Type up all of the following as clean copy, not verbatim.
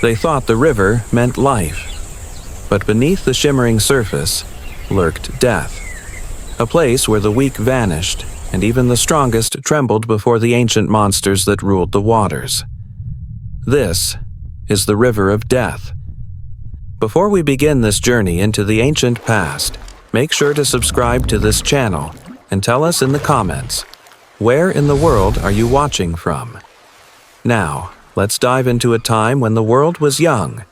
They thought the river meant life, but beneath the shimmering surface lurked death, a place where the weak vanished and even the strongest trembled before the ancient monsters that ruled the waters. This is the River of Death. Before we begin this journey into the ancient past, make sure to subscribe to this channel and tell us in the comments, where in the world are you watching from? Now, let's dive into a time when the world was young,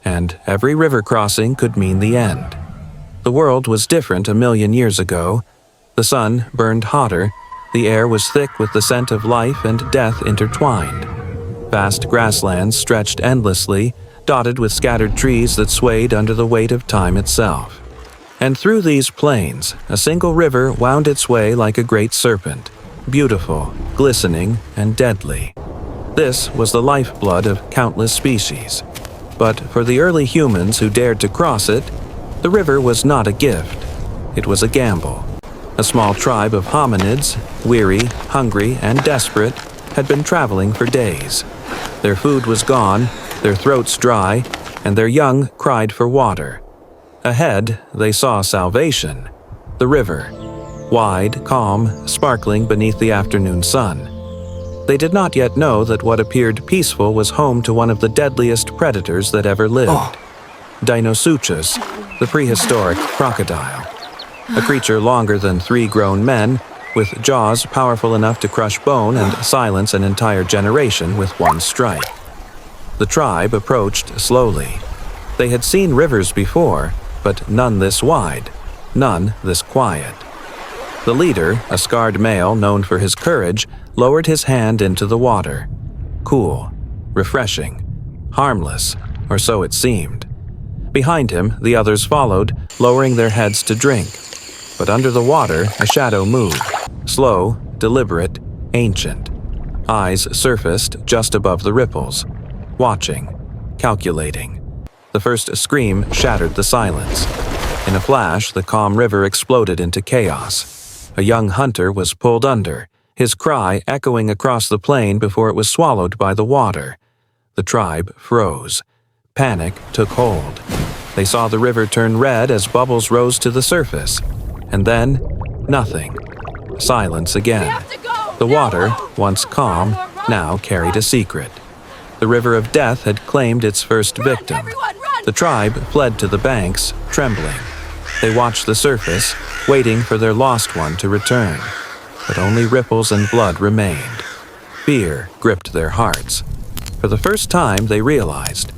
and every river crossing could mean the end. The world was different 1,000,000 years ago. The sun burned hotter, the air was thick with the scent of life and death intertwined. Vast grasslands stretched endlessly, dotted with scattered trees that swayed under the weight of time itself. And through these plains, a single river wound its way like a great serpent, beautiful, glistening, and deadly. This was the lifeblood of countless species. But for the early humans who dared to cross it, the river was not a gift. It was a gamble. A small tribe of hominids, weary, hungry, and desperate, had been traveling for days. Their food was gone, their throats dry, and their young cried for water. Ahead, they saw salvation, the river, wide, calm, sparkling beneath the afternoon sun. They did not yet know that what appeared peaceful was home to one of the deadliest predators that ever lived. Deinosuchus, the prehistoric crocodile. A creature longer than 3 grown men, with jaws powerful enough to crush bone and silence an entire generation with one strike. The tribe approached slowly. They had seen rivers before, but none this wide, none this quiet. The leader, a scarred male known for his courage, lowered his hand into the water. Cool, refreshing, harmless, or so it seemed. Behind him, the others followed, lowering their heads to drink. But under the water, a shadow moved, slow, deliberate, ancient. Eyes surfaced just above the ripples, watching, calculating. The first scream shattered the silence. In a flash, the calm river exploded into chaos. A young hunter was pulled under, his cry echoing across the plain before it was swallowed by the water. The tribe froze. Panic took hold. They saw the river turn red as bubbles rose to the surface. And then, nothing. Silence again. The water, once calm, now carried a secret. The River of Death had claimed its first victim. The tribe fled to the banks, trembling. They watched the surface, waiting for their lost one to return. But only ripples and blood remained. Fear gripped their hearts. For the first time, they realized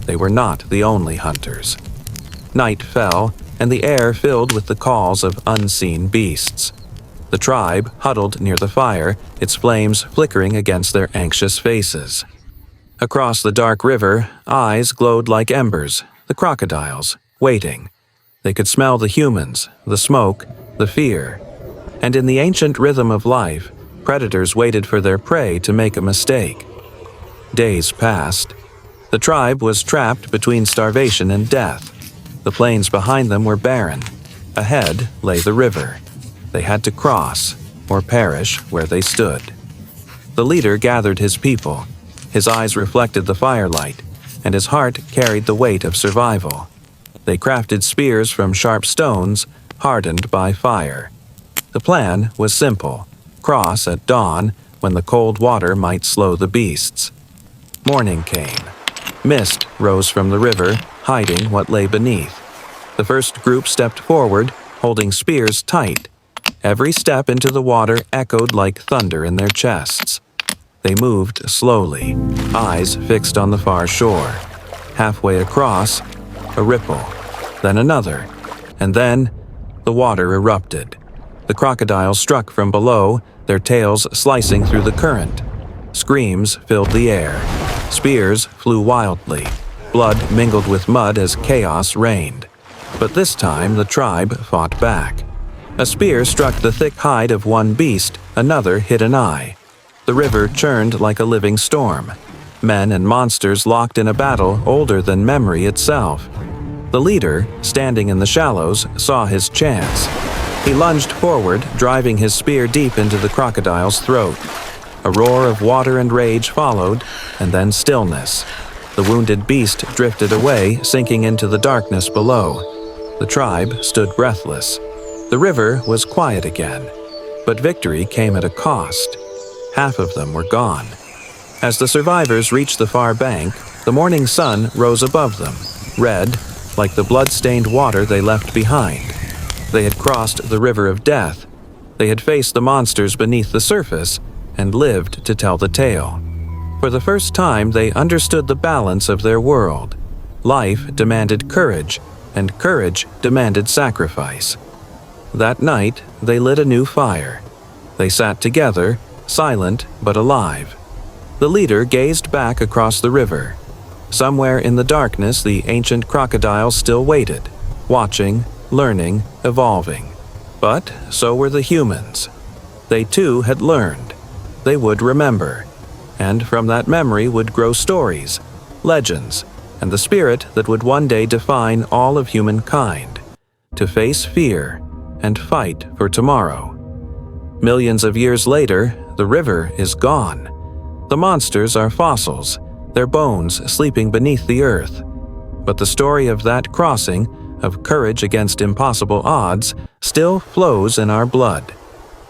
they were not the only hunters. Night fell, and the air filled with the calls of unseen beasts. The tribe huddled near the fire, its flames flickering against their anxious faces. Across the dark river, eyes glowed like embers, the crocodiles, waiting. They could smell the humans, the smoke, the fear. And in the ancient rhythm of life, predators waited for their prey to make a mistake. Days passed. The tribe was trapped between starvation and death. The plains behind them were barren. Ahead lay the river. They had to cross, or perish where they stood. The leader gathered his people. His eyes reflected the firelight, and his heart carried the weight of survival. They crafted spears from sharp stones, hardened by fire. The plan was simple: cross at dawn, when the cold water might slow the beasts. Morning came. Mist rose from the river, hiding what lay beneath. The first group stepped forward, holding spears tight. Every step into the water echoed like thunder in their chests. They moved slowly, eyes fixed on the far shore. Halfway across, a ripple, then another, and then the water erupted. The crocodiles struck from below, their tails slicing through the current. Screams filled the air. Spears flew wildly. Blood mingled with mud as chaos reigned. But this time the tribe fought back. A spear struck the thick hide of one beast, another hit an eye. The river churned like a living storm. Men and monsters locked in a battle older than memory itself. The leader, standing in the shallows, saw his chance. He lunged forward, driving his spear deep into the crocodile's throat. A roar of water and rage followed, and then stillness. The wounded beast drifted away, sinking into the darkness below. The tribe stood breathless. The river was quiet again, but victory came at a cost. Half of them were gone. As the survivors reached the far bank, the morning sun rose above them, red, like the blood-stained water they left behind. They had crossed the river of death. They had faced the monsters beneath the surface and lived to tell the tale. For the first time, they understood the balance of their world. Life demanded courage, and courage demanded sacrifice. That night, they lit a new fire. They sat together, silent but alive. The leader gazed back across the river. Somewhere in the darkness, the ancient crocodile still waited, watching, learning, evolving. But so were the humans. They too had learned. They would remember. And from that memory would grow stories, legends, and the spirit that would one day define all of humankind, to face fear and fight for tomorrow. Millions of years later, the river is gone. The monsters are fossils, their bones sleeping beneath the earth. But the story of that crossing, of courage against impossible odds, still flows in our blood.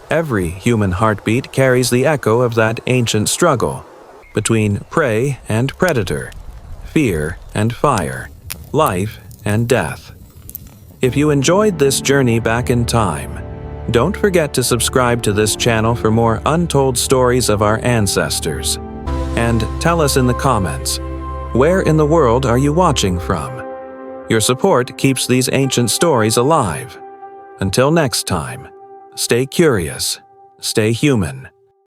Every human heartbeat carries the echo of that ancient struggle between prey and predator, fear and fire, life and death. If you enjoyed this journey back in time, don't forget to subscribe to this channel for more untold stories of our ancestors. And tell us in the comments, where in the world are you watching from? Your support keeps these ancient stories alive. Until next time, stay curious, stay human.